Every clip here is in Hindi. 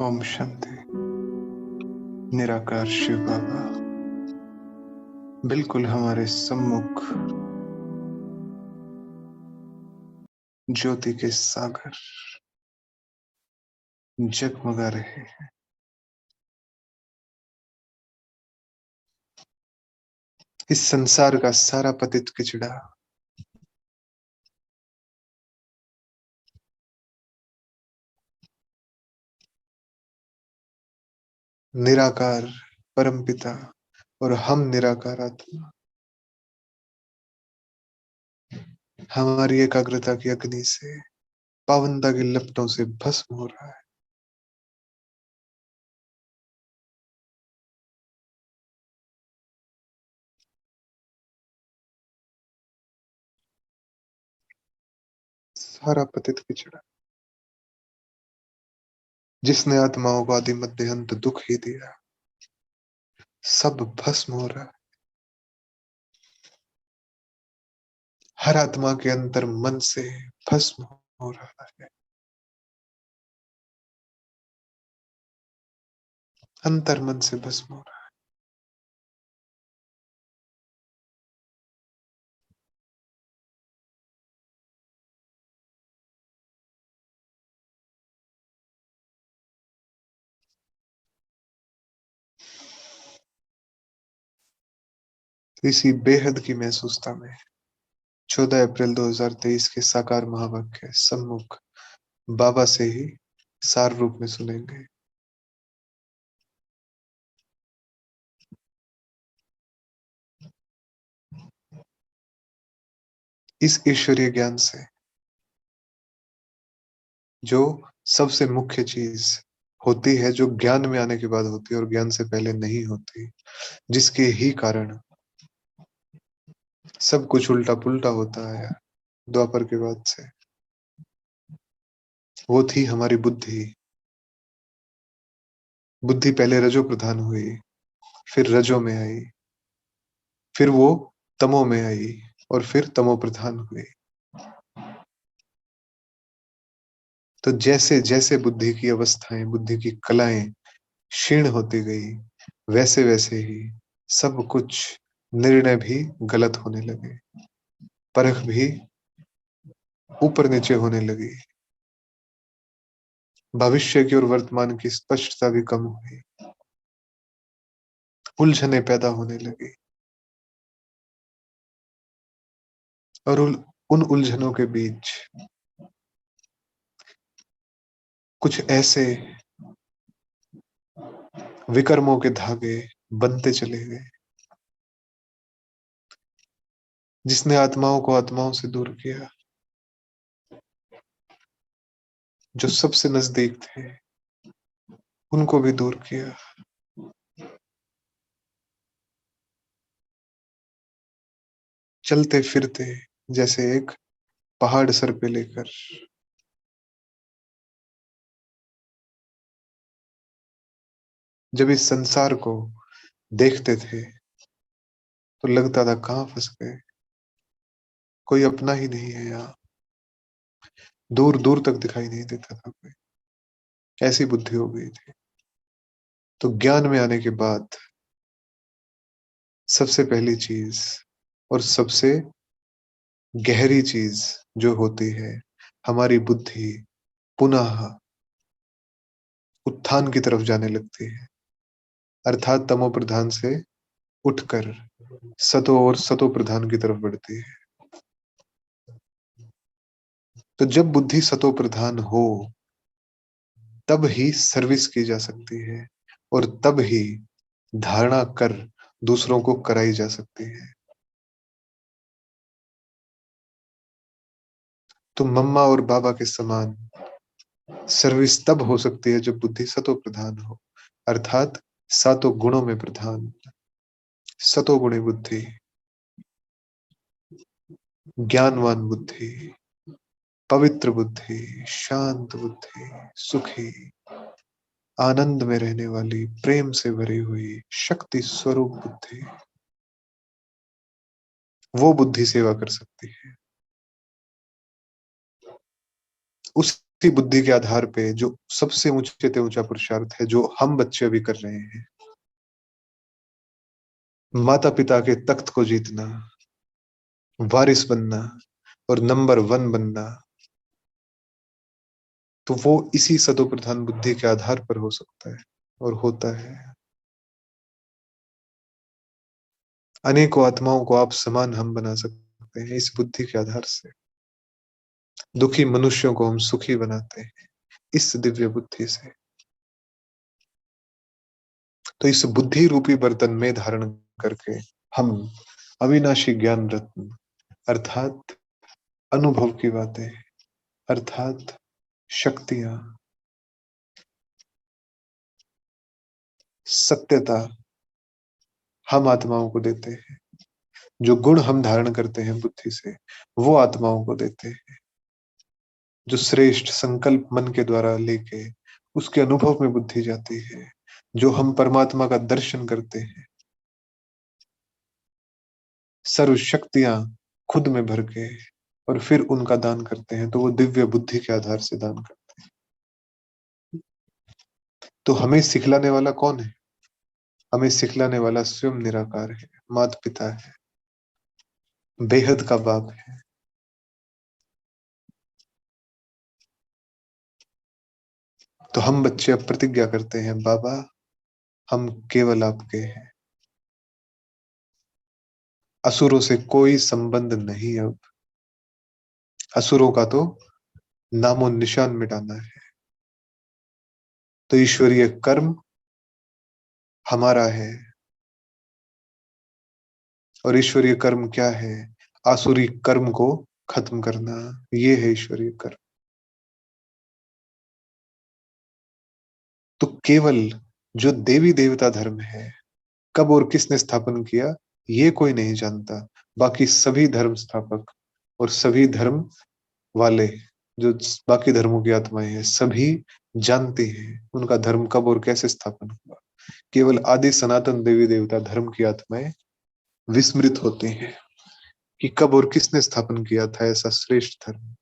ओम शांति। निराकार शिव बाबा बिल्कुल हमारे सम्मुख ज्योति के सागर जगमगा रहे हैं। इस संसार का सारा पतित किचड़ा निराकार परमपिता और हम निराकार आत्मा हमारी एकाग्रता की अग्नि से पावनता की लपटों से भस्म हो रहा है। सारा पतित किचड़ा जिसने आत्माओं को आदि मध्य अंत दुख ही दिया, सब भस्म हो रहा है। हर आत्मा के अंतर मन से भस्म हो रहा है। अंतर मन से भस्म हो रहा है। इसी बेहद की महसूसता में 14 अप्रैल 2023 के साकार महावाक्य सम्मुख बाबा से ही सार रूप में सुनेंगे। इस ईश्वरीय ज्ञान से जो सबसे मुख्य चीज होती है, जो ज्ञान में आने के बाद होती है और ज्ञान से पहले नहीं होती, जिसके ही कारण सब कुछ उल्टा पुल्टा होता है द्वापर के बाद से, वो थी हमारी बुद्धि। बुद्धि पहले रजो प्रधान हुई, फिर रजो में आई, फिर वो तमो में आई और फिर तमो प्रधान हुई। तो जैसे जैसे बुद्धि की अवस्थाएं, बुद्धि की कलाएं क्षीण होती गई, वैसे वैसे ही सब कुछ निर्णय भी गलत होने लगे, परख भी ऊपर नीचे होने लगी, भविष्य की और वर्तमान की स्पष्टता भी कम हुई, उलझने पैदा होने लगी। और उन उलझनों के बीच कुछ ऐसे विकर्मों के धागे बनते चले गए, जिसने आत्माओं को आत्माओं से दूर किया। जो सबसे नजदीक थे उनको भी दूर किया। चलते फिरते जैसे एक पहाड़ सर पे लेकर, जब इस संसार को देखते थे तो लगता था कहाँ फंस गए, कोई अपना ही नहीं है यहाँ, दूर दूर तक दिखाई नहीं देता था कोई। ऐसी बुद्धि हो गई थी। तो ज्ञान में आने के बाद सबसे पहली चीज और सबसे गहरी चीज जो होती है, हमारी बुद्धि पुनः उत्थान की तरफ जाने लगती है, अर्थात तमो प्रधान से उठकर सतो और सतो प्रधान की तरफ बढ़ती है। तो जब बुद्धि सतो प्रधान हो तब ही सर्विस की जा सकती है और तब ही धारणा कर दूसरों को कराई जा सकती है। तो मम्मा और बाबा के समान सर्विस तब हो सकती है जब बुद्धि सतो प्रधान हो, अर्थात सातों गुणों में प्रधान। सतो गुणी बुद्धि, ज्ञानवान बुद्धि, पवित्र बुद्धि, शांत बुद्धि, सुखी, आनंद में रहने वाली, प्रेम से भरी हुई, शक्ति स्वरूप बुद्धि, वो बुद्धि सेवा कर सकती है। उस बुद्धि के आधार पे जो सबसे ऊंचे से ऊंचा पुरुषार्थ है, जो हम बच्चे अभी कर रहे हैं, माता पिता के तख्त को जीतना, वारिस बनना और नंबर 1 बनना, तो वो इसी सतो प्रधान बुद्धि के आधार पर हो सकता है और होता है। अनेकों आत्माओं को आप समान हम बना सकते हैं इस बुद्धि के आधार से। दुखी मनुष्यों को हम सुखी बनाते हैं इस दिव्य बुद्धि से। तो इस बुद्धि रूपी बर्तन में धारण करके हम अविनाशी ज्ञान रत्न अर्थात अनुभव की बातें, अर्थात शक्तियां, सत्यता हम आत्माओं को देते हैं। जो गुण हम धारण करते हैं बुद्धि से, वो आत्माओं को देते हैं। जो श्रेष्ठ संकल्प मन के द्वारा लेके उसके अनुभव में बुद्धि जाती है, जो हम परमात्मा का दर्शन करते हैं, सर्व शक्तियां खुद में भर के और फिर उनका दान करते हैं, तो वो दिव्य बुद्धि के आधार से दान करते हैं। तो हमें सिखलाने वाला कौन है? हमें सिखलाने वाला स्वयं निराकार है, माता पिता है, बेहद का बाप है। तो हम बच्चे अब प्रतिज्ञा करते हैं, बाबा हम केवल आपके हैं, असुरों से कोई संबंध नहीं। अब असुरों का तो नामो निशान मिटाना है। तो ईश्वरीय कर्म हमारा है, और ईश्वरीय कर्म क्या है? आसुरी कर्म को खत्म करना, ये है ईश्वरीय कर्म। तो केवल जो देवी देवता धर्म है, कब और किसने स्थापन किया ये कोई नहीं जानता। बाकी सभी धर्म स्थापक और सभी धर्म वाले, जो बाकी धर्मों की आत्माएं हैं, सभी जानते हैं उनका धर्म कब और कैसे स्थापन हुआ। केवल आदि सनातन देवी देवता धर्म की आत्माएं विस्मृत होते हैं कि कब और किसने स्थापन किया था ऐसा श्रेष्ठ धर्म।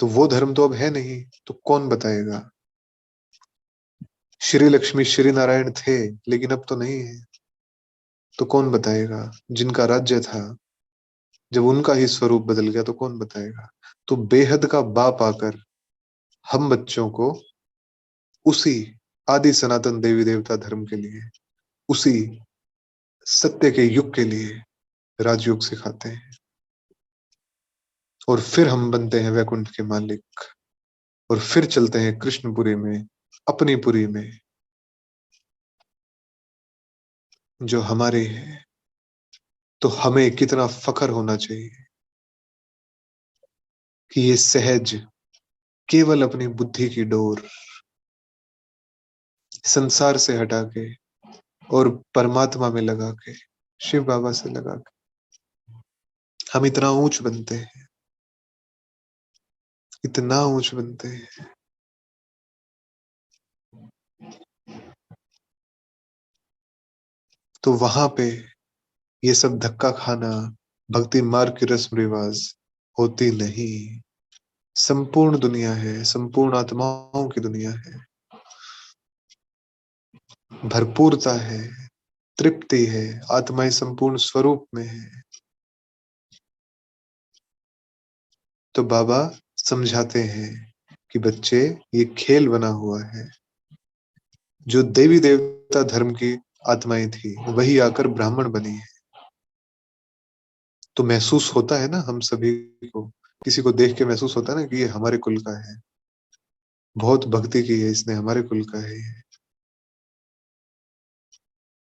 तो वो धर्म तो अब है नहीं, तो कौन बताएगा? श्री लक्ष्मी श्री नारायण थे लेकिन अब तो नहीं है, तो कौन बताएगा? जिनका राज्य था, जब उनका ही स्वरूप बदल गया तो कौन बताएगा? तो बेहद का बाप आकर हम बच्चों को उसी आदि सनातन देवी देवता धर्म के लिए, उसी सत्य के युग के लिए राजयोग सिखाते हैं, और फिर हम बनते हैं वैकुंठ के मालिक, और फिर चलते हैं कृष्णपुरी में, अपनी पुरी में जो हमारे है। तो हमें कितना फख्र होना चाहिए कि ये सहज केवल अपनी बुद्धि की डोर संसार से हटा के और परमात्मा में लगा के, शिव बाबा से लगा के हम इतना ऊंच बनते हैं, इतना ऊंच बनते हैं। तो वहां पे ये सब धक्का खाना, भक्ति मार्ग की रस्म रिवाज होती नहीं। संपूर्ण दुनिया है, संपूर्ण आत्माओं की दुनिया है, भरपूरता है, तृप्ति है, आत्माएं संपूर्ण स्वरूप में है। तो बाबा समझाते हैं कि बच्चे ये खेल बना हुआ है। जो देवी देवता धर्म की आत्माएं थी वही आकर ब्राह्मण बनी है। तो महसूस होता है ना हम सभी को, किसी को देख के महसूस होता है ना कि ये हमारे कुल का है, बहुत भक्ति की है इसने, हमारे कुल का है ये।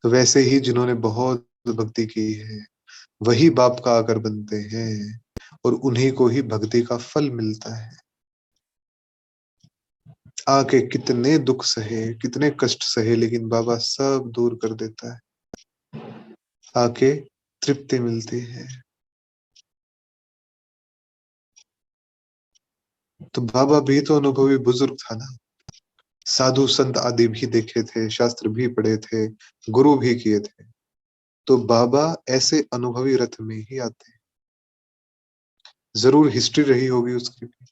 तो वैसे ही जिन्होंने बहुत भक्ति की है वही बाप का आकर बनते हैं, और उन्हीं को ही भक्ति का फल मिलता है। आके कितने दुख सहे, कितने कष्ट सहे, लेकिन बाबा सब दूर कर देता है। आके तृप्ति मिलती है। तो बाबा भी तो अनुभवी बुजुर्ग था ना, साधु संत आदि भी देखे थे, शास्त्र भी पढ़े थे, गुरु भी किए थे। तो बाबा ऐसे अनुभवी रथ में ही आते हैं। जरूर हिस्ट्री रही होगी उसकी भी,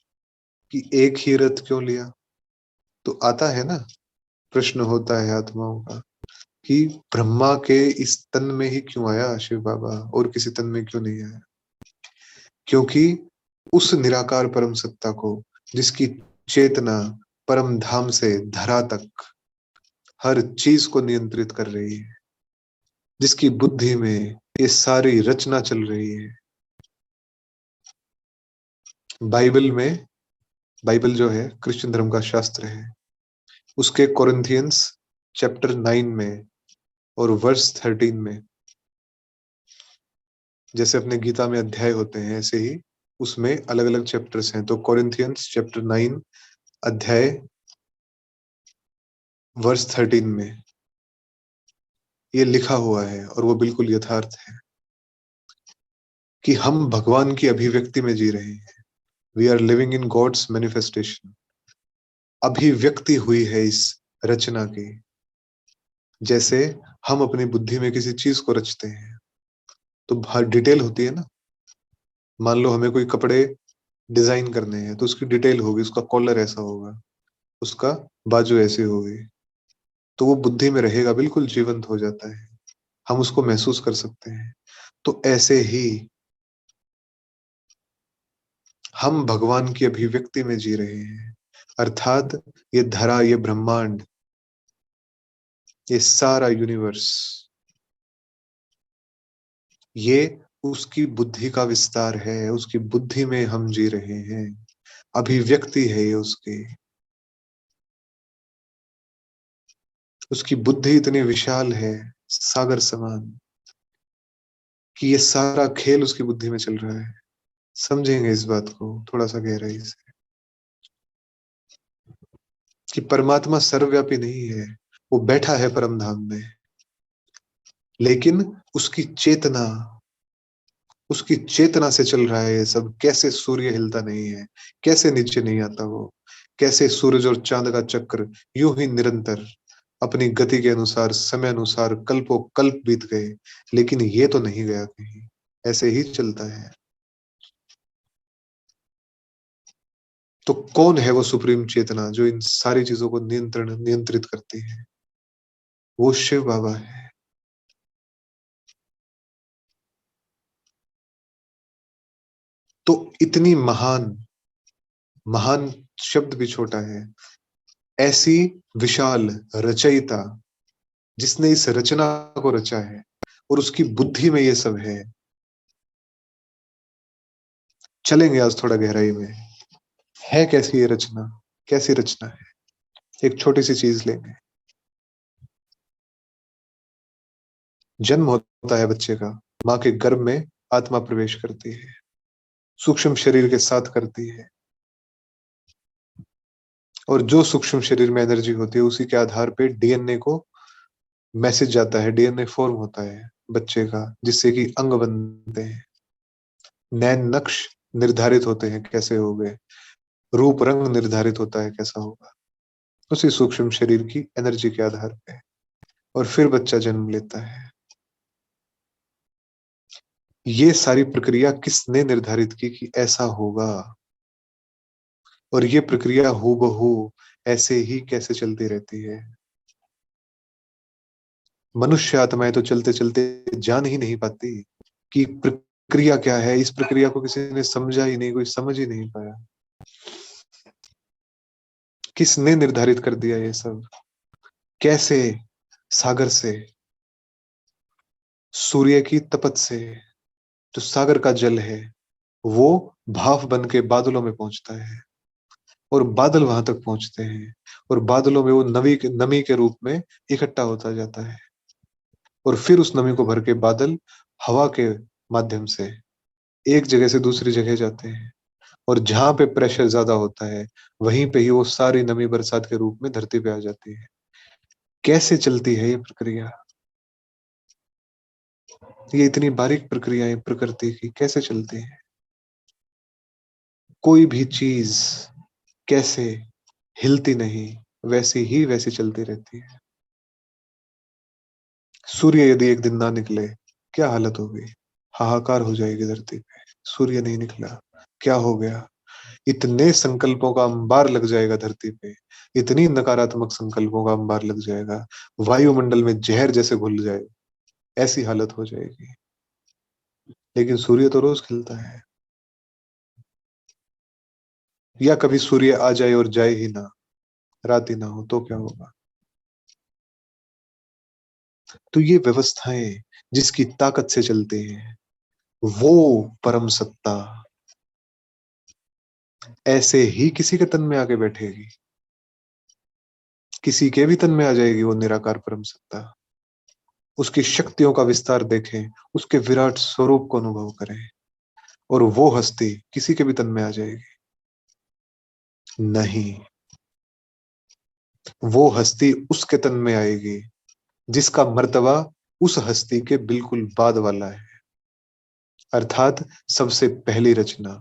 कि एक ही रथ क्यों लिया? तो आता है ना, प्रश्न होता है आत्माओं का कि ब्रह्मा के इस तन में ही क्यों आया शिव बाबा, और किसी तन में क्यों नहीं आया? क्योंकि उस निराकार परम सत्ता को, जिसकी चेतना परम धाम से धरा तक हर चीज को नियंत्रित कर रही है, जिसकी बुद्धि में ये सारी रचना चल रही है। बाइबल में, बाइबल जो है क्रिश्चियन धर्म का शास्त्र है, उसके कोरिंथियंस चैप्टर 9 में और वर्स 13 में, जैसे अपने गीता में अध्याय होते हैं ऐसे ही उसमें अलग अलग चैप्टर्स हैं। तो कोरिंथियंस चैप्टर 9 अध्याय वर्स 13 में ये लिखा हुआ है, और वो बिल्कुल यथार्थ है, कि हम भगवान की अभिव्यक्ति में जी रहे हैं। We are living in God's manifestation. अभिव्यक्ति हुई है इस रचना की। जैसे हम अपनी बुद्धि में किसी चीज को रचते हैं तो हर डिटेल होती है ना। मान लो हमें कोई कपड़े डिजाइन करने हैं तो उसकी डिटेल होगी, उसका कॉलर ऐसा होगा, उसका बाजू ऐसी होगी, तो वो बुद्धि में रहेगा, बिल्कुल जीवंत हो जाता है, हम उसको महसूस कर सकते हैं। तो ऐसे ही हम भगवान की अभिव्यक्ति में जी रहे हैं, अर्थात ये धरा, ये ब्रह्मांड, ये सारा यूनिवर्स, ये उसकी बुद्धि का विस्तार है। उसकी बुद्धि में हम जी रहे हैं, अभिव्यक्ति है ये उसकी। उसकी बुद्धि इतनी विशाल है, सागर समान, कि ये सारा खेल उसकी बुद्धि में चल रहा है। समझेंगे इस बात को थोड़ा सा गहराई से, कि परमात्मा सर्वव्यापी नहीं है, वो बैठा है परम धाम में, लेकिन उसकी चेतना, उसकी चेतना से चल रहा है ये सब। कैसे सूर्य हिलता नहीं है, कैसे नीचे नहीं आता वो, कैसे सूरज और चांद का चक्र यूं ही निरंतर अपनी गति के अनुसार, समय अनुसार कल्पों कल्प बीत गए, लेकिन ये तो नहीं गया कहीं, ऐसे ही चलता है। तो कौन है वो सुप्रीम चेतना जो इन सारी चीजों को नियंत्रित करती है? वो शिव बाबा है। तो इतनी महान, महान शब्द भी छोटा है, ऐसी विशाल रचयिता, जिसने इस रचना को रचा है और उसकी बुद्धि में ये सब चलेंगे आज थोड़ा गहराई में। है कैसी ये रचना, कैसी रचना है? एक छोटी सी चीज लेंगे। जन्म होता है बच्चे का, माँ के गर्भ में आत्मा प्रवेश करती है, सूक्ष्म शरीर के साथ करती है, और जो सूक्ष्म शरीर में एनर्जी होती है उसी के आधार पे डीएनए को मैसेज जाता है, डीएनए फॉर्म होता है बच्चे का, जिससे कि अंग बनते हैं, नैन नक्श निर्धारित होते हैं कैसे हो गए, रूप रंग निर्धारित होता है कैसा होगा, उसी सूक्ष्म शरीर की एनर्जी के आधार पे। और फिर बच्चा जन्म लेता है। ये सारी प्रक्रिया किसने निर्धारित की कि ऐसा होगा? और ये प्रक्रिया हूबहू ऐसे ही कैसे चलती रहती है? मनुष्य आत्माएं तो चलते चलते जान ही नहीं पाती कि प्रक्रिया क्या है। इस प्रक्रिया को किसी ने समझा ही नहीं, कोई समझ ही नहीं पाया। किसने निर्धारित कर दिया ये सब? कैसे? सागर से, सूर्य की तपत से, जो सागर का जल है वो भाप बन के बादलों में पहुंचता है, और बादल वहां तक पहुंचते हैं, और बादलों में वो नमी के रूप में इकट्ठा होता जाता है, और फिर उस नमी को भर के बादल हवा के माध्यम से एक जगह से दूसरी जगह जाते हैं, और जहां पे प्रेशर ज्यादा होता है वहीं पे ही वो सारी नमी बरसात के रूप में धरती पे आ जाती है। कैसे चलती है ये प्रक्रिया? ये इतनी बारीक प्रक्रियाएं प्रकृति की कैसे चलती है? कोई भी चीज कैसे हिलती नहीं, वैसी ही वैसी चलती रहती है। सूर्य यदि एक दिन ना निकले, क्या हालत होगी? हाहाकार हो जाएगी धरती पे। सूर्य नहीं निकला, क्या हो गया? इतने संकल्पों का अंबार लग जाएगा धरती पे, इतनी नकारात्मक संकल्पों का अंबार लग जाएगा, वायुमंडल में जहर जैसे घुल जाएगा, ऐसी हालत हो जाएगी। लेकिन सूर्य तो रोज खिलता है। या कभी सूर्य आ जाए और जाए ही ना, रात ही ना हो, तो क्या होगा? तो ये व्यवस्थाएं जिसकी ताकत से चलते हैं, वो परम सत्ता ऐसे ही किसी के तन में आके बैठेगी, किसी के भी तन में आ जाएगी वो निराकार परम सत्ता। उसकी शक्तियों का विस्तार देखें, उसके विराट स्वरूप को अनुभव करें, और वो हस्ती किसी के भी तन में आ जाएगी? नहीं, वो हस्ती उसके तन में आएगी जिसका मर्तबा उस हस्ती के बिल्कुल बाद वाला है। अर्थात सबसे पहली रचना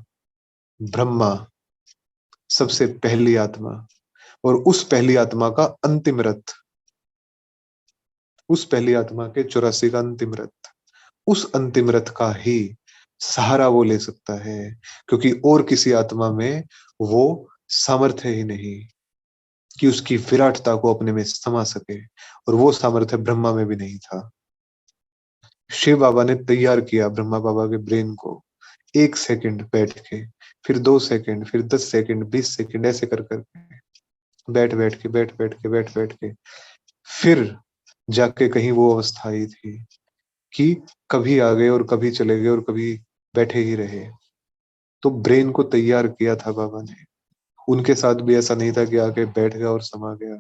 ब्रह्मा, सबसे पहली आत्मा, और उस पहली आत्मा का अंतिम रथ, उस पहली आत्मा के 84 का अंतिम रथ, उस अंतिम रथ का ही सहारा वो ले सकता है, क्योंकि और किसी आत्मा में वो सामर्थ्य ही नहीं कि उसकी विराटता को अपने में समा सके, और वो सामर्थ्य ब्रह्मा में भी नहीं था। शिव बाबा ने तैयार किया ब्रह्मा बाबा के ब्रेन को, 1 सेकंड बैठ के, फिर 2 सेकंड, फिर 10 सेकंड, 20 सेकंड, ऐसे कर करके, बैठ बैठ के, फिर जाके कहीं वो अवस्था आई थी कि कभी आ गए और कभी चले गए और कभी बैठे ही रहे। तो ब्रेन को तैयार किया था बाबा ने। उनके साथ भी ऐसा नहीं था कि आके बैठ गया और समा गया,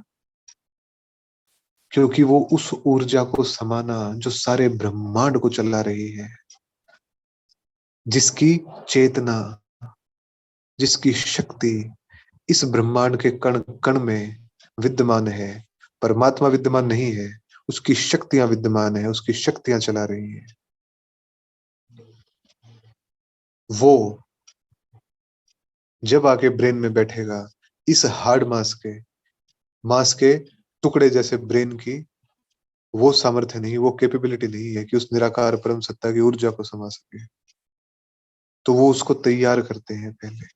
क्योंकि वो उस ऊर्जा को समाना जो सारे ब्रह्मांड को चला रही है, जिसकी चेतना, जिसकी शक्ति इस ब्रह्मांड के कण कण में विद्यमान है। परमात्मा विद्यमान नहीं है, उसकी शक्तियां विद्यमान है, उसकी शक्तियां चला रही है। वो जब आके ब्रेन में बैठेगा, इस हार्ड मास के टुकड़े जैसे ब्रेन की वो सामर्थ्य नहीं, वो कैपेबिलिटी नहीं है कि उस निराकार परम सत्ता की ऊर्जा को समा सके। तो वो उसको तैयार करते हैं पहले,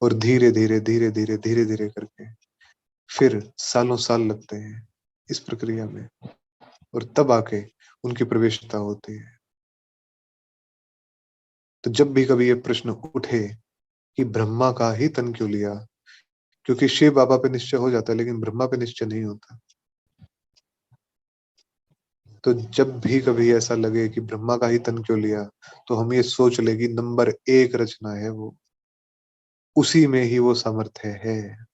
और धीरे धीरे धीरे धीरे धीरे धीरे करके फिर सालों साल लगते हैं इस प्रक्रिया में, और तब आके उनकी प्रवेशता होती है। तो जब भी कभी ये प्रश्न उठे कि ब्रह्मा का ही तन क्यों लिया, क्योंकि शिव बाबा पे निश्चय हो जाता है लेकिन ब्रह्मा पे निश्चय नहीं होता। तो जब भी कभी ऐसा लगे कि ब्रह्मा का ही तन क्यों लिया, तो हम ये सोच ले कि नंबर 1 रचना है वो, उसी में ही वो सामर्थ्य है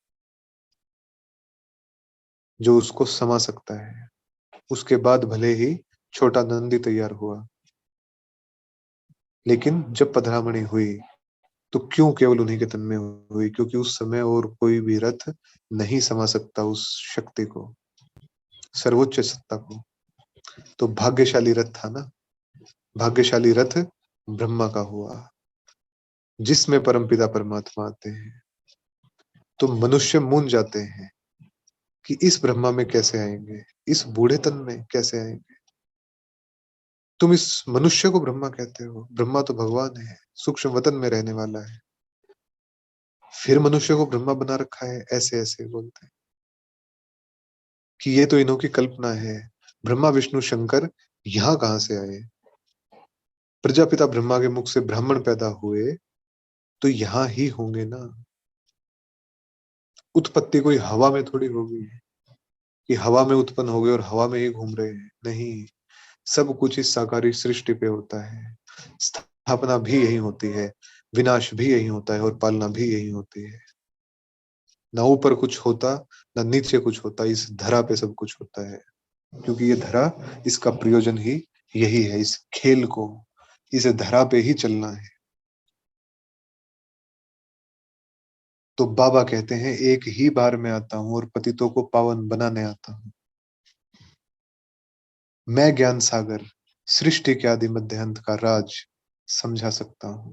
जो उसको समा सकता है। उसके बाद भले ही छोटा नंदी तैयार हुआ, लेकिन जब पधरामणि हुई तो क्यों केवल उन्हीं के तन में हुई? क्योंकि उस समय और कोई भी रथ नहीं समा सकता उस शक्ति को, सर्वोच्च सत्ता को। तो भाग्यशाली रथ था ना, भाग्यशाली रथ ब्रह्मा का हुआ, जिसमें परमपिता परमात्मा आते हैं। तो मनुष्य मूंझ जाते हैं कि इस ब्रह्मा में कैसे आएंगे, इस बूढ़े तन में कैसे आएंगे। तुम इस मनुष्य को ब्रह्मा कहते हो, ब्रह्मा तो भगवान है, सूक्ष्म वतन में रहने वाला है, फिर मनुष्य को ब्रह्मा बना रखा है। ऐसे ऐसे बोलते हैं कि ये तो इन्हों की कल्पना है, ब्रह्मा विष्णु शंकर यहाँ कहाँ से आए? प्रजापिता ब्रह्मा के मुख से ब्राह्मण पैदा हुए तो यहाँ ही होंगे ना। उत्पत्ति कोई हवा में थोड़ी होगी कि हवा में उत्पन्न हो गए और हवा में ही घूम रहे हैं, नहीं। सब कुछ इस साकारी सृष्टि पे होता है। स्थापना भी यही होती है, विनाश भी यही होता है, और पालना भी यही होती है। ना ऊपर कुछ होता, ना नीचे कुछ होता, इस धरा पे सब कुछ होता है। क्योंकि ये धरा, इसका प्रयोजन ही यही है, इस खेल को, इस धरा पे ही चलना है। तो बाबा कहते हैं एक ही बार में आता हूं और पतितों को पावन बनाने आता हूं। मैं ज्ञान सागर सृष्टि के आदि मध्य अंत का राज समझा सकता हूं।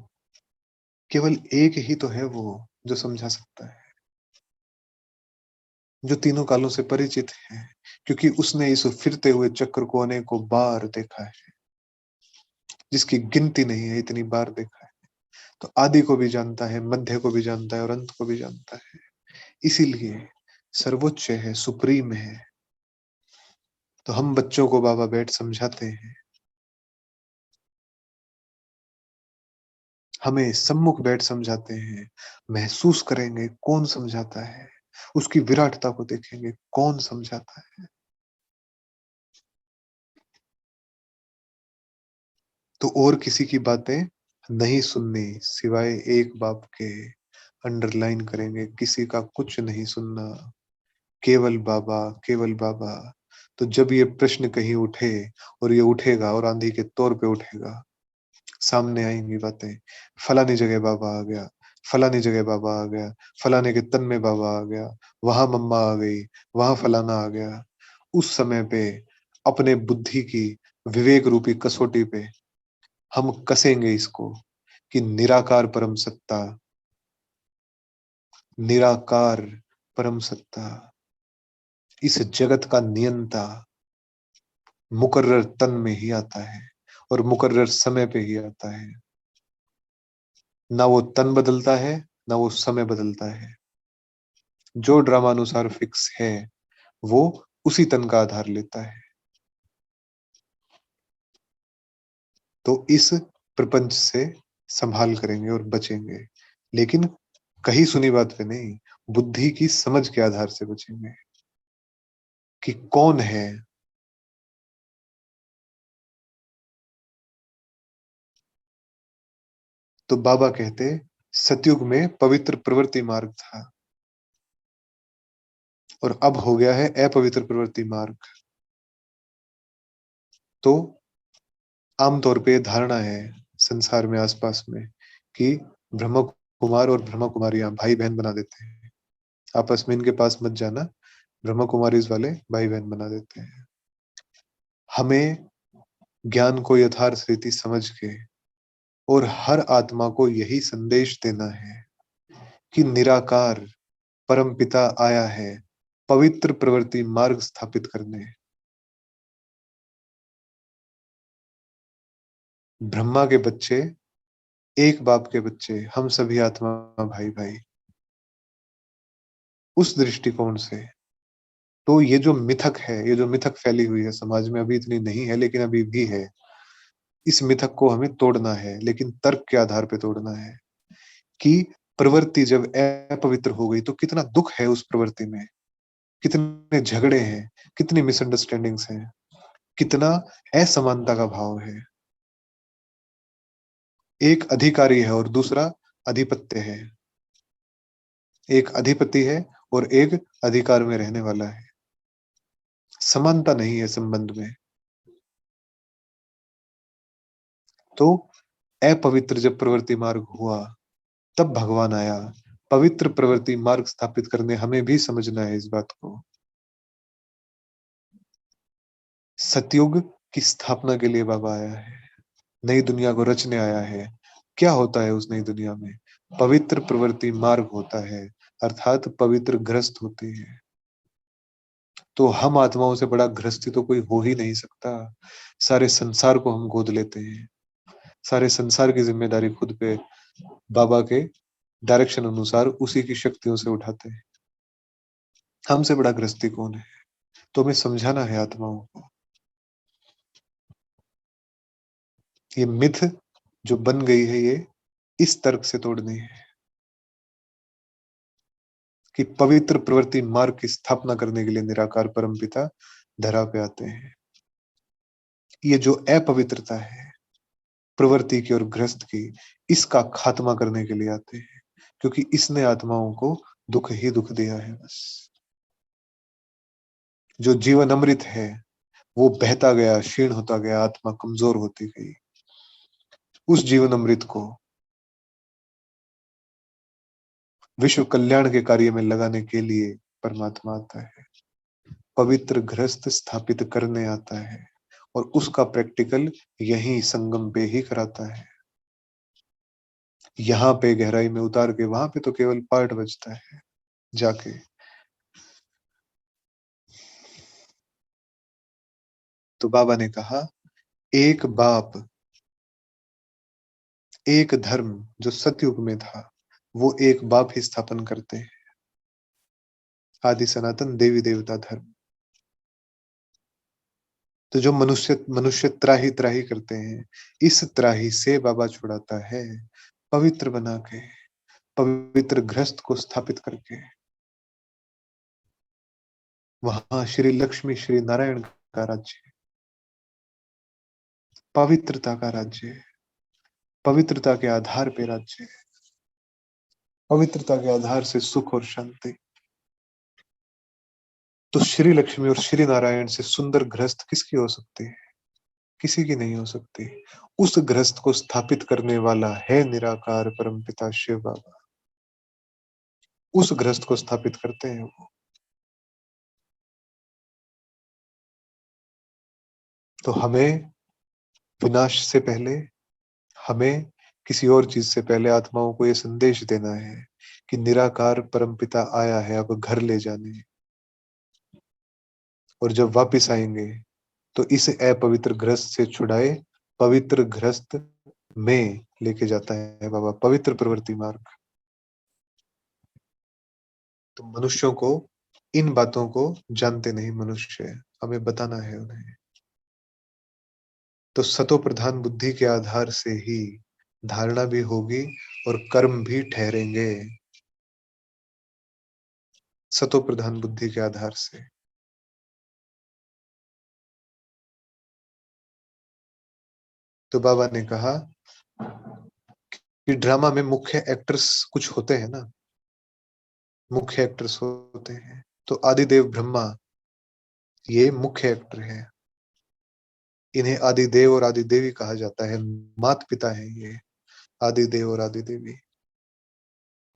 केवल एक ही तो है वो जो समझा सकता है, जो तीनों कालों से परिचित है, क्योंकि उसने इस फिरते हुए चक्र को अनेकों बार देखा है, जिसकी गिनती नहीं है, इतनी बार देखा है। तो आदि को भी जानता है, मध्य को भी जानता है और अंत को भी जानता है। इसीलिए सर्वोच्च है, सुप्रीम है। तो हम बच्चों को बाबा बैठ समझाते हैं, हमें सम्मुख बैठ समझाते हैं, महसूस करेंगे कौन समझाता है, उसकी विराटता को देखेंगे कौन समझाता है। तो और किसी की बातें नहीं सुननी सिवाय एक बाप के। अंडरलाइन करेंगे, किसी का कुछ नहीं सुनना, केवल बाबा, केवल बाबा। तो जब ये प्रश्न कहीं उठे, और ये उठेगा और आंधी के तौर पे उठेगा, सामने आएंगी बातें, फलानी जगह बाबा आ गया, फलानी जगह बाबा आ गया, फलाने के तन में बाबा आ गया, वहां मम्मा आ गई, वहां फलाना आ गया। उस समय पे अपने बुद्धि की विवेक रूपी कसौटी पे हम कसेंगे इसको कि निराकार परम सत्ता, निराकार परम सत्ता, इस जगत का नियंता मुकर्रर तन में ही आता है और मुकर्रर समय पे ही आता है। ना वो तन बदलता है, ना वो समय बदलता है। जो ड्रामानुसार फिक्स है वो उसी तन का आधार लेता है। तो इस प्रपंच से संभाल करेंगे और बचेंगे, लेकिन कही सुनी बात पे नहीं, बुद्धि की समझ के आधार से बचेंगे कि कौन है। तो बाबा कहते, सतयुग में पवित्र प्रवृत्ति मार्ग था और अब हो गया है अपवित्र प्रवृत्ति मार्ग। तो आमतौर पे धारणा है संसार में, आसपास में, कि ब्रह्म कुमार और ब्रह्म कुमारियां भाई बहन बना देते हैं, आपस में इनके पास मत जाना, ब्रह्म कुमारीज वाले भाई बहन बना देते हैं। हमें ज्ञान को यथार्थ रीति समझ के और हर आत्मा को यही संदेश देना है कि निराकार परम पिता आया है पवित्र प्रवृत्ति मार्ग स्थापित करने। ब्रह्मा के बच्चे, एक बाप के बच्चे, हम सभी आत्मा भाई भाई, उस दृष्टिकोण से। तो ये जो मिथक है, ये जो मिथक फैली हुई है समाज में, अभी इतनी नहीं है लेकिन अभी भी है, इस मिथक को हमें तोड़ना है, लेकिन तर्क के आधार पे तोड़ना है कि प्रवृत्ति जब अपवित्र हो गई तो कितना दुख है उस प्रवृत्ति में, कितने झगड़े हैं, कितनी मिसअंडरस्टैंडिंग्स हैं, कितना असमानता का भाव है। एक अधिकारी है और दूसरा अधिपत्य है, एक अधिपति है और एक अधिकार में रहने वाला है, समानता नहीं है संबंध में। तो अपवित्र जब प्रवृत्ति मार्ग हुआ, तब भगवान आया पवित्र प्रवृत्ति मार्ग स्थापित करने। हमें भी समझना है इस बात को। सतयुग की स्थापना के लिए बाबा आया है, नई दुनिया को रचने आया है। क्या होता है उस नई दुनिया में? पवित्र प्रवृत्ति मार्ग होता है, अर्थात पवित्र गृहस्थ होती है। तो हम आत्माओं से बड़ा गृहस्थी तो कोई हो ही नहीं सकता। सारे संसार को हम गोद लेते हैं, सारे संसार की जिम्मेदारी खुद पे बाबा के डायरेक्शन अनुसार उसी की शक्तियों से उठाते हैं। हमसे बड़ा गृहस्थी कौन है? तो हमें समझाना है आत्माओं को। ये मिथ जो बन गई है, ये इस तर्क से तोड़नी है कि पवित्र प्रवृत्ति मार्ग की स्थापना करने के लिए निराकार परमपिता धरा पे आते हैं। ये जो अपवित्रता है प्रवृत्ति की और गृहस्थ की, इसका खात्मा करने के लिए आते हैं, क्योंकि इसने आत्माओं को दुख ही दुख दिया है। बस जो जीवन अमृत है वो बहता गया, क्षीण होता गया, आत्मा कमजोर होती गई। उस जीवन अमृत को विश्व कल्याण के कार्य में लगाने के लिए परमात्मा आता है, पवित्र गृहस्थ स्थापित करने आता है, और उसका प्रैक्टिकल यही संगम पे ही कराता है। यहाँ पे गहराई में उतार के, वहां पे तो केवल पार्ट बचता है जाके। तो बाबा ने कहा, एक बाप एक धर्म जो सतयुग में था, वो एक बाप ही स्थापन करते हैं, आदि सनातन देवी देवता धर्म। तो जो मनुष्य मनुष्य त्राही त्राही करते हैं, इस त्राही से बाबा छुड़ाता है, पवित्र बना के, पवित्र गृहस्थ को स्थापित करके। वहां श्री लक्ष्मी श्री नारायण का राज्य, पवित्रता का राज्य, पवित्रता के आधार पे राज्य, पवित्रता के आधार से सुख और शांति। तो श्री लक्ष्मी और श्री नारायण से सुंदर गृहस्थ किसकी हो सकती है? किसी की नहीं हो सकती। उस गृहस्थ को स्थापित करने वाला है निराकार परमपिता शिव बाबा। उस गृहस्थ को स्थापित करते हैं वो। तो हमें विनाश से पहले, हमें किसी और चीज से पहले आत्माओं को ये संदेश देना है कि निराकार परमपिता आया है अब घर ले जाने। और जब वापिस आएंगे तो इस अपवित्र गृहस्थ से छुड़ाए पवित्र गृहस्थ में लेके जाता है बाबा, पवित्र प्रवृत्ति मार्ग। तो मनुष्यों को इन बातों को जानते नहीं मनुष्य, हमें बताना है उन्हें। तो सतो प्रधान बुद्धि के आधार से ही धारणा भी होगी और कर्म भी ठहरेंगे, सतो प्रधान बुद्धि के आधार से। तो बाबा ने कहा कि ड्रामा में मुख्य एक्टर्स कुछ होते हैं ना, मुख्य एक्टर्स होते हैं। तो आदिदेव ब्रह्मा ये मुख्य एक्टर है, इन्हें आदिदेव और आदिदेवी कहा जाता है, माता पिता है ये आदिदेव और आदिदेवी।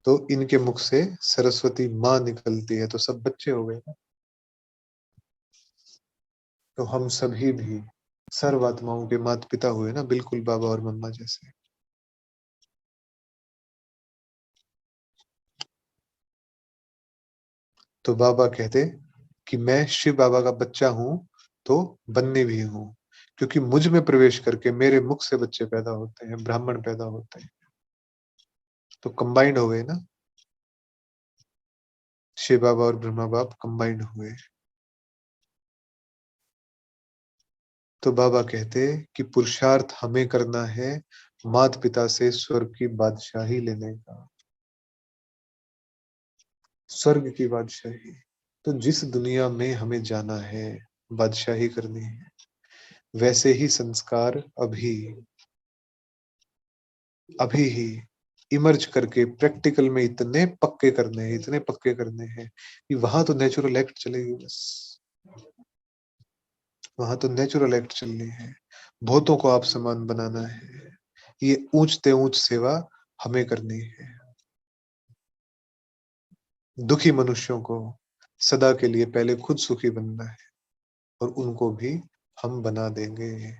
तो इनके मुख से सरस्वती माँ निकलती है, तो सब बच्चे हो गए ना। तो हम सभी भी सर्वात्माओं के माता पिता हुए ना, बिल्कुल बाबा और मम्मा जैसे। तो बाबा कहते कि मैं शिव बाबा का बच्चा हूं, तो बनने भी हूं, क्योंकि मुझ में प्रवेश करके मेरे मुख से बच्चे पैदा होते हैं, ब्राह्मण पैदा होते हैं। तो कंबाइंड हो गए ना, शिव बाबा और ब्रह्मा बाप कंबाइंड हुए। तो बाबा कहते कि पुरुषार्थ हमें करना है माता पिता से स्वर्ग की बादशाही लेने का, स्वर्ग की बादशाही। तो जिस दुनिया में हमें जाना है, बादशाही करनी है, वैसे ही संस्कार अभी अभी ही इमर्ज करके प्रैक्टिकल में इतने पक्के करने हैं, इतने पक्के करने हैं कि वहां तो नेचुरल एक्ट चलेगी बस, वहां तो नेचुरल एक्ट चलनी है। बहुतों को आप समान बनाना है, ये ऊंचते ऊंच सेवा हमें करनी है। दुखी मनुष्यों को सदा के लिए पहले खुद सुखी बनना है, और उनको भी हम बना देंगे।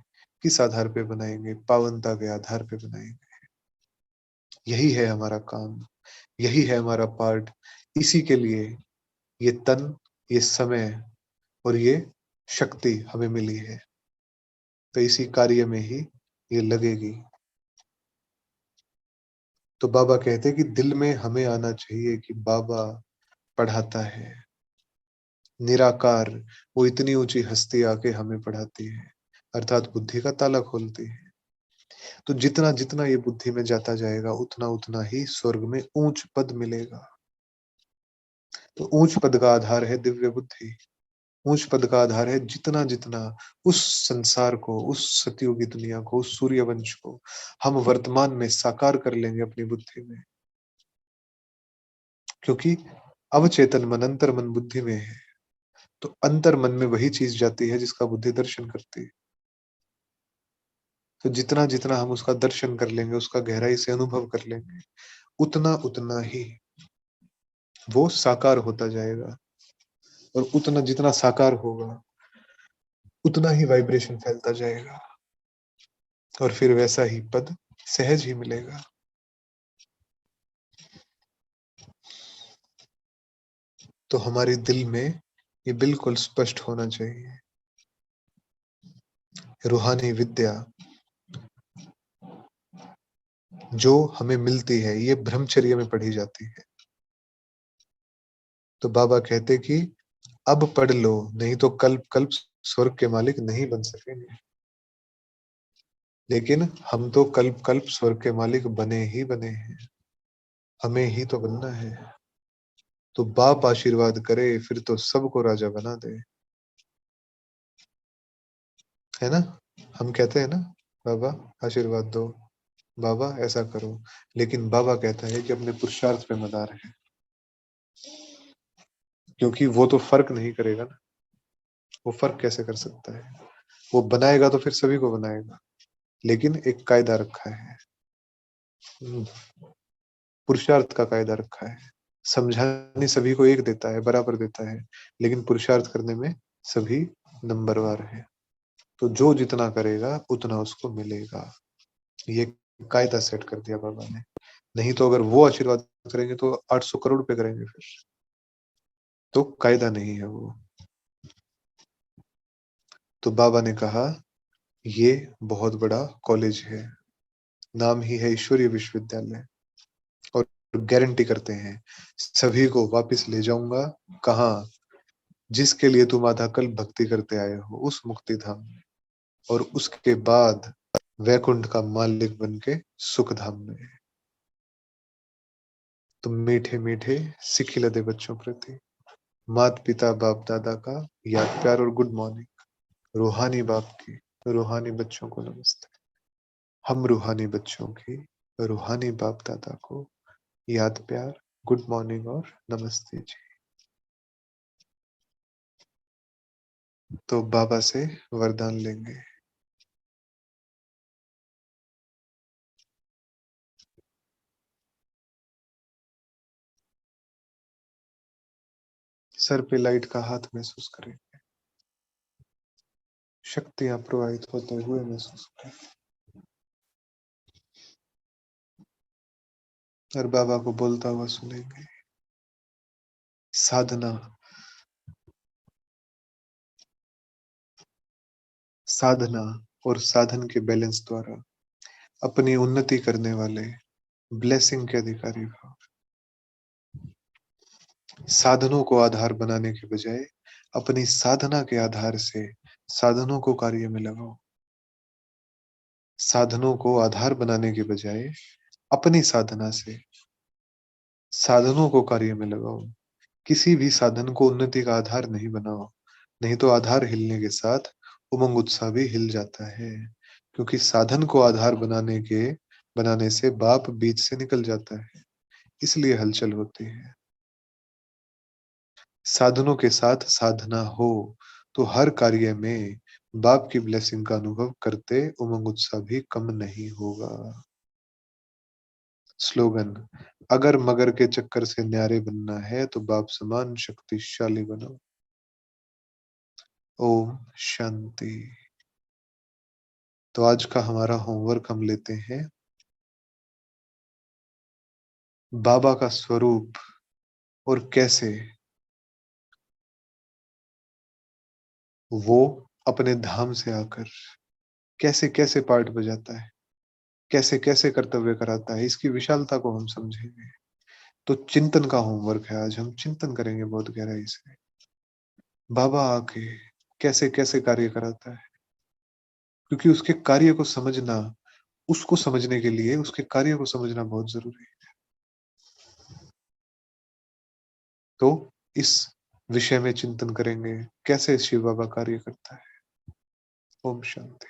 किस आधार पे बनाएंगे? पावनता के आधार पे बनाएंगे। यही है हमारा काम, यही है हमारा पार्ट। इसी के लिए ये तन, ये समय और ये शक्ति हमें मिली है, तो इसी कार्य में ही ये लगेगी। तो बाबा कहते हैं कि दिल में हमें आना चाहिए कि बाबा पढ़ाता है, निराकार, वो इतनी ऊंची हस्ती आके हमें पढ़ाती है, अर्थात बुद्धि का ताला खोलती है। तो जितना जितना ये बुद्धि में जाता जाएगा, उतना उतना ही स्वर्ग में ऊंच पद मिलेगा। तो ऊंच पद का आधार है दिव्य बुद्धि, ऊंच पद का आधार है जितना जितना उस संसार को, उस सतयुगी दुनिया को, उस सूर्य वंश को हम वर्तमान में साकार कर लेंगे अपनी बुद्धि में। क्योंकि अवचेतन मन अंतर मन बुद्धि में है, तो अंतर मन में वही चीज जाती है जिसका बुद्धि दर्शन करती है। तो जितना जितना हम उसका दर्शन कर लेंगे, उसका गहराई से अनुभव कर लेंगे, उतना उतना ही वो साकार होता जाएगा। और उतना जितना साकार होगा, उतना ही वाइब्रेशन फैलता जाएगा, और फिर वैसा ही पद सहज ही मिलेगा। तो हमारे दिल में ये बिल्कुल स्पष्ट होना चाहिए, रूहानी विद्या जो हमें मिलती है ये ब्रह्मचर्य में पढ़ी जाती है। तो बाबा कहते कि अब पढ़ लो, नहीं तो कल्प कल्प स्वर्ग के मालिक नहीं बन सकेंगे। लेकिन हम तो कल्प कल्प स्वर्ग के मालिक बने ही बने हैं, हमें ही तो बनना है। तो बाप आशीर्वाद करे फिर तो सबको राजा बना दे, है ना। हम कहते हैं ना, बाबा आशीर्वाद दो, बाबा ऐसा करो, लेकिन बाबा कहता है कि अपने पुरुषार्थ पे मदार है, क्योंकि वो तो फर्क नहीं करेगा ना। वो फर्क कैसे कर सकता है? वो बनाएगा तो फिर सभी को बनाएगा, लेकिन एक कायदा रखा है। हम्म, पुरुषार्थ का कायदा रखा है। समझाने सभी को एक देता है, बराबर देता है, लेकिन पुरुषार्थ करने में सभी नंबरवार है। तो जो जितना करेगा उतना उसको मिलेगा, ये कायदा सेट कर दिया बाबा ने। नहीं तो अगर वो आशीर्वाद करेंगे तो 800 करोड़ पे करेंगे फिर, तो कायदा नहीं है वो। तो बाबा ने कहा ये बहुत बड़ा कॉलेज है, नाम ही है ईश्वरीय विश्वविद्यालय, और गारंटी करते हैं सभी को वापस ले जाऊंगा। कहाँ? जिसके लिए तुम आधा कल्प भक्ति करते आए हो, उस मुक्ति धाम में, और उसके बाद वैकुंठ का मालिक बन के सुख धाम में। तुम मीठे मीठे सिखिल दे बच्चों प्रति, माता पिता बाप दादा का याद प्यार और गुड मॉर्निंग। रूहानी बाप की रूहानी बच्चों को नमस्ते। हम रूहानी बच्चों की रूहानी बाप दादा को याद प्यार, गुड मॉर्निंग और नमस्ते जी। तो बाबा से वरदान लेंगे। सर पे लाइट का हाथ महसूस करें, शक्तियां प्रवाहित होते हुए महसूस करें, और बाबा को बोलता हुआ सुनेंगे। साधना साधना और साधन के बैलेंस द्वारा अपनी उन्नति करने वाले ब्लेसिंग के अधिकारी भाव। साधनों को आधार बनाने के बजाय अपनी साधना के आधार से साधनों को कार्य में लगाओ। साधनों को आधार बनाने के बजाय अपनी साधना से साधनों को कार्य में लगाओ। किसी भी साधन को उन्नति का आधार नहीं बनाओ, नहीं तो आधार हिलने के साथ उमंग उत्साह भी हिल जाता है। क्योंकि साधन को आधार बनाने से बाप बीच से निकल जाता है, इसलिए हलचल होती है। साधनों के साथ साधना हो तो हर कार्य में बाप की ब्लेसिंग का अनुभव करते उमंग उत्साह भी कम नहीं होगा। स्लोगन, अगर मगर के चक्कर से न्यारे बनना है तो बाप समान शक्तिशाली बनो। ओम शांति। तो आज का हमारा होमवर्क हम लेते हैं, बाबा का स्वरूप और कैसे वो अपने धाम से आकर कैसे कैसे पार्ट बजाता है, कैसे कैसे कर्तव्य कराता है, इसकी विशालता को हम समझेंगे। तो चिंतन का होमवर्क है, आज हम चिंतन करेंगे बहुत गहराई से। बाबा आके कैसे कैसे कार्य कराता है, क्योंकि उसके कार्य को समझना, उसको समझने के लिए उसके कार्य को समझना बहुत जरूरी है। तो इस विषय में चिंतन करेंगे, कैसे शिव बाबा कार्य करता है। ओम शांति।